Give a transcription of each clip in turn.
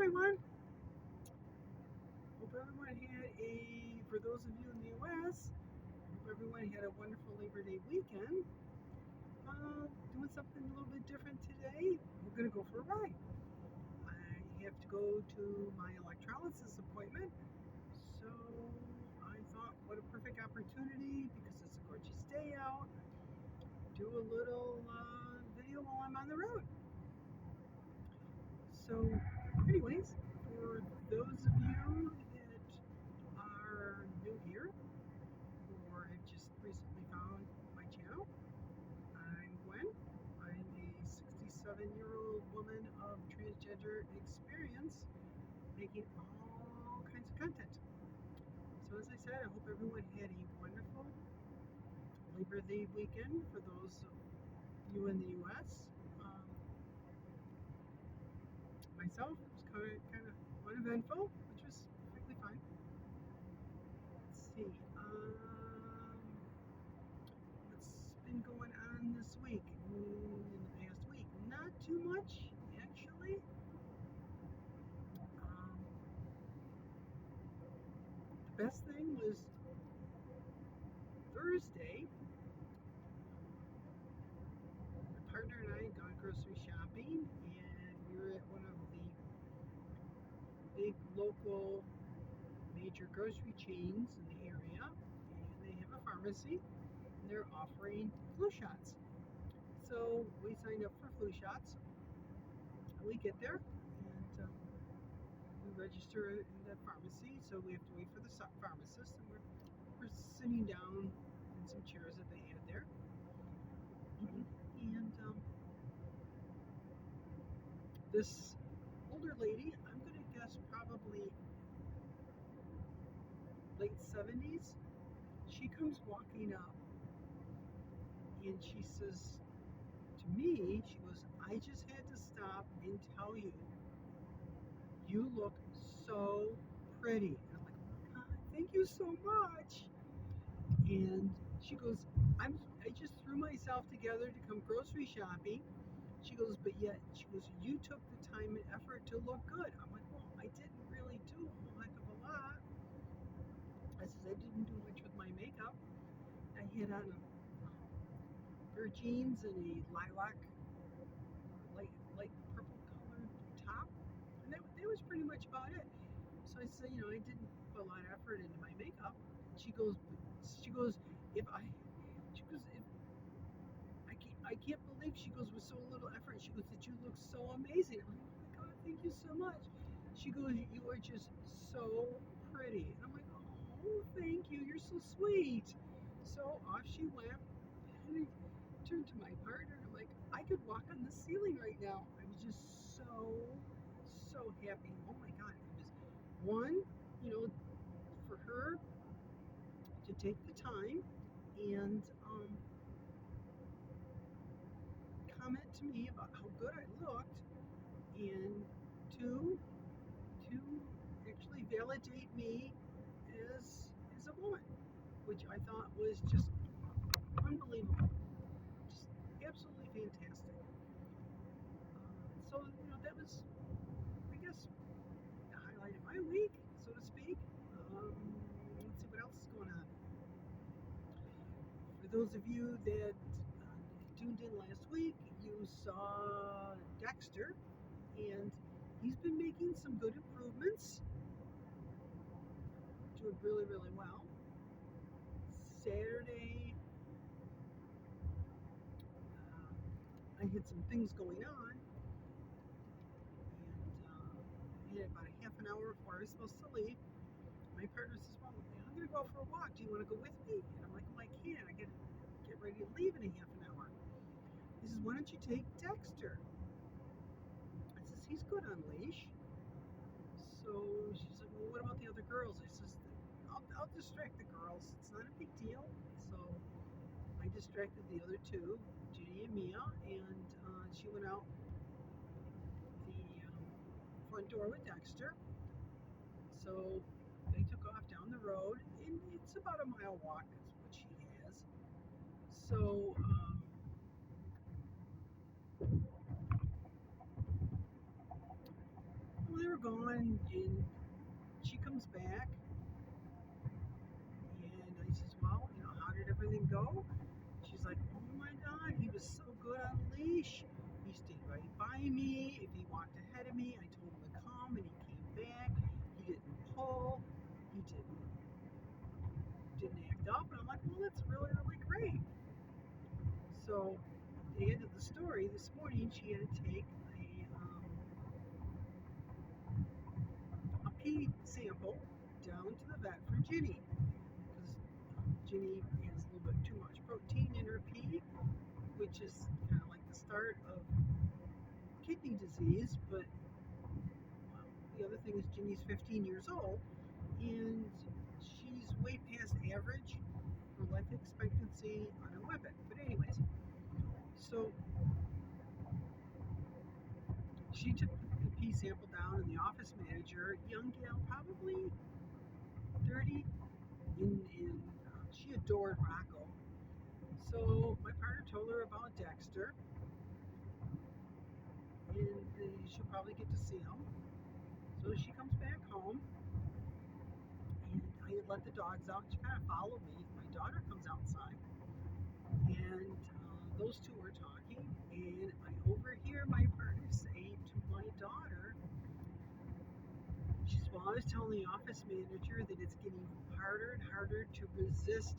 everyone. Hope everyone for those of you in the U.S., hope everyone had a wonderful Labor Day weekend. Doing something a little bit different today. We're going to go for a ride. I have to go to my electrolysis appointment. So I thought, what a perfect opportunity because it's a gorgeous day out. Do a little video while I'm on the road. So, anyways, for those of you that are new here or have just recently found my channel, I'm Gwen. I'm a 67-year-old woman of transgender experience making all kinds of content. So as I said, I hope everyone had a wonderful Labor Day weekend for those of you in the U.S. Myself, it was kind of uneventful, which was perfectly fine. Let's see. What's been going on this week? In the past week, not too much actually. The best thing was Thursday. My partner and I had gone grocery shopping, and we were at one of the big local major grocery chains in the area, and they have a pharmacy, and they're offering flu shots. So we signed up for flu shots. We get there, and we register in the pharmacy, so we have to wait for the pharmacist, and we're sitting down in some chairs that they had there. And this older lady, I'm going to guess probably late 70s, she comes walking up and she says to me, she goes, I just had to stop and tell you, you look so pretty. And I'm like, oh God, thank you so much. And she goes, I just threw myself together to come grocery shopping. She goes, but yet, she goes, you took the time and effort to look good. I'm like, well, I didn't really do a whole heck of a lot. I says, I didn't do much with my makeup. I had on a pair of jeans and a lilac, light purple colored top. And that was pretty much about it. So I said, I didn't put a lot of effort into my makeup. She goes, if I can't believe, she goes, with so little effort, she goes, that you look so amazing. I'm like, oh my God, thank you so much. She goes, you are just so pretty. And I'm like, oh, thank you, you're so sweet. So off she went, and I turned to my partner, and I'm like, I could walk on the ceiling right now. I was just so happy. Oh my God, it was one, for her to take the time and comment to me about how good I looked, and two, to actually validate me as a woman, which I thought was just unbelievable, just absolutely fantastic. So that was, I guess, the highlight of my week, so to speak. Let's see what else is going on. For those of you that tuned in last week, you saw Dexter, and he's been making some good improvements, doing really, really well. Saturday, I had some things going on, and I had about a half an hour before I was supposed to leave. My partner says, well, I'm going to go for a walk. Do you want to go with me? And I'm like, well, I can't. I got to get ready to leave in a half an hour. He says, why don't you take Dexter? I says, he's good on leash. So she's like, well, what about the other girls? I says, I'll distract the girls. It's not a big deal. So I distracted the other two, Judy and Mia, and she went out the front door with Dexter. So they took off down the road, and it's about a mile walk is what she has. So well, were gone, and she comes back, and I says, well, how did everything go? She's like, oh my God, he was so good on the leash. He stayed right by me. If he walked ahead of me, I told him to come, and he came back. He didn't pull. He didn't act up. And I'm like, well, that's really, really great. So at the end of the story this morning, she had to take a pee sample down to the vet for Ginny, because Ginny has a little bit too much protein in her pee, which is kind of like the start of kidney disease. But the other thing is Ginny's 15 years old, and she's way past average for life expectancy on a whippet. But anyways, so she took the pee sample down, and the office manager, young gal, probably 30, she adored Rocco. So my partner told her about Dexter, and she'll probably get to see him. So she comes back home, and I had let the dogs out. She kind of followed me. My daughter comes outside, and those two were talking, and I overhear my partner say to my daughter, I was telling the office manager that it's getting harder and harder to resist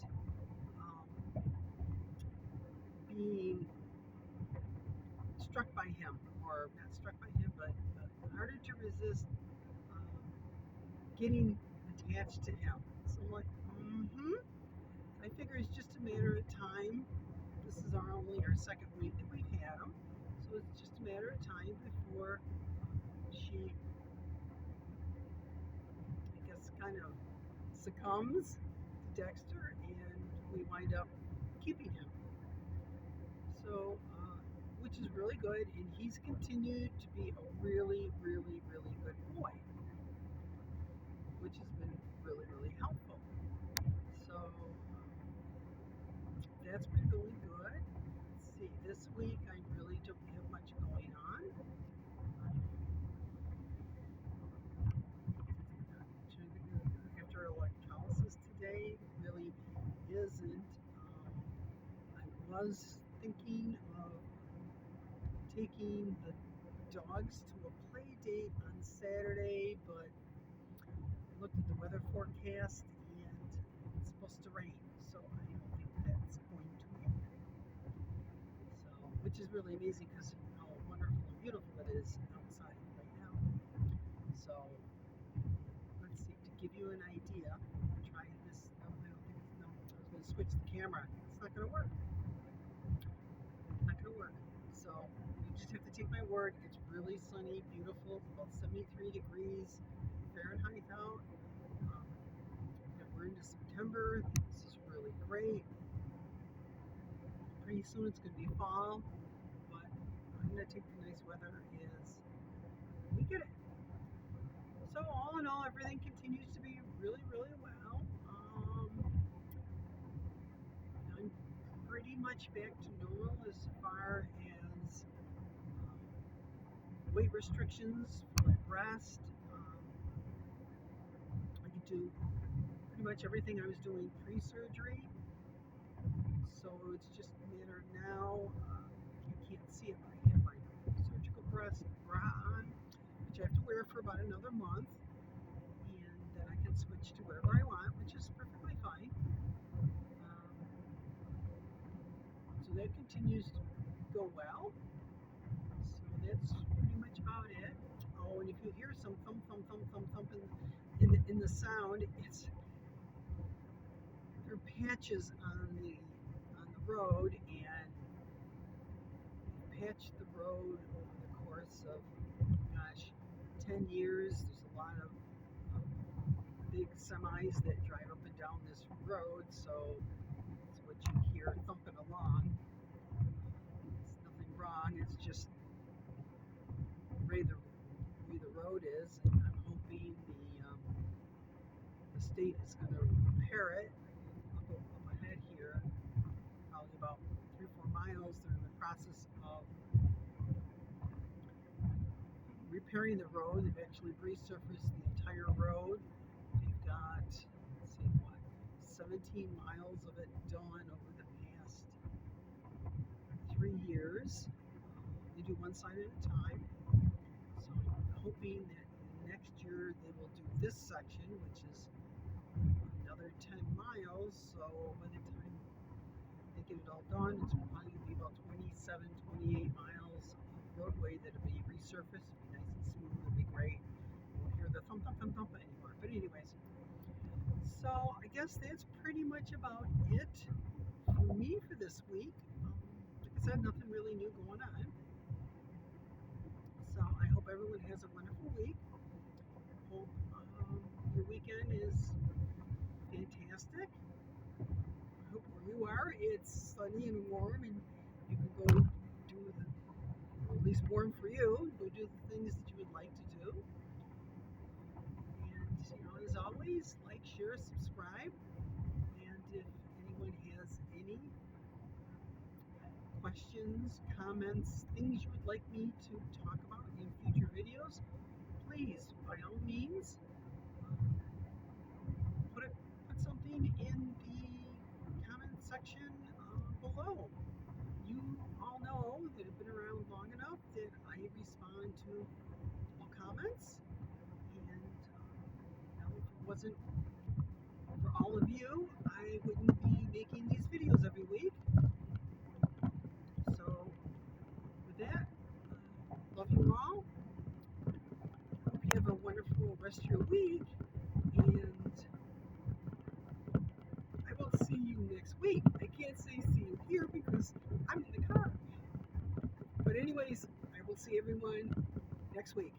being struck by him, or not struck by him, but harder to resist getting attached to him. So I'm like, I figure it's just a matter of time. This is only our second week that we've had him, so it's just a matter of time before she, I guess, kind of succumbs to Dexter, and we wind up keeping him. So, which is really good, and he's continued to be a really, really, really good boy, which has been really, really helpful. So, that's been going good. Let's see, this week I really don't have much going on. After electrolysis today, really isn't. I was thinking of taking the dogs to a play date on Saturday, but I looked at the weather forecast, and it's supposed to rain, so I don't think that's going to happen. So, which is really amazing because how wonderful and beautiful it is outside right now. So, let's see, to give you an idea, I'm trying this. No, I don't think it's, no, I was going to switch the camera. It's not going to work. Not going to work. So, you just have to take my word. It's really sunny, beautiful, about 73 degrees Fahrenheit out. We're into September. This is really great. Pretty soon it's going to be fall, but I'm going to take the nice weather as we get it. So all in all, everything continues to be really, really well. I'm pretty much back to normal as far as weight restrictions for my breast. I can do pretty much everything I was doing pre-surgery. So it's just a matter now. You can't see it, but I have my surgical breast bra on, which I have to wear for about another month, and then I can switch to whatever I want, which is perfectly fine. So that continues to go well. So that's pretty much about it. Oh, and if you hear some thump, thump, thump, thump, thump in the sound, there are patches on the road, and patched the road over the course of, 10 years. There's a lot of big semis that drive up and down this road, so that's what you hear thumping along. It's nothing wrong, it's just the way the road is, and I'm hoping the state is going to repair it. Up ahead here, probably about 3 or 4 miles, they're in the process of repairing the road. They've actually resurfaced the entire road. They've got, let's see, what, 17 miles of it done over the past 3 years. They do one side at a time. So I'm hoping that next year they will do this section, which is another 10 miles. So by the time they get it all done, it's probably going to be about 27, 28 miles of roadway that'll be resurfaced. It'll be nice and smooth. It'll be great. You won't hear the thump, thump, thump, thump anymore. But anyways, so I guess that's pretty much about it for me for this week. Like I said, nothing really new going on. So I hope everyone has a wonderful week. Hope your weekend is fantastic. I hope where you are it's sunny and warm and you can go do the, or at least warm for you, go do the things that you would like to do. And as always, like, share, subscribe. And if anyone has any questions, comments, things you would like me to talk about in future videos, please, by all means, put something in the comment section below. You all know that I've been around long enough that I respond to all comments, and if it wasn't for all of you, I wouldn't be making these videos every week. So with that, love you all. Hope you have a wonderful rest of your week, and I will see you next week. I can't say see you here because I'm in the car. But anyways, I will see everyone next week.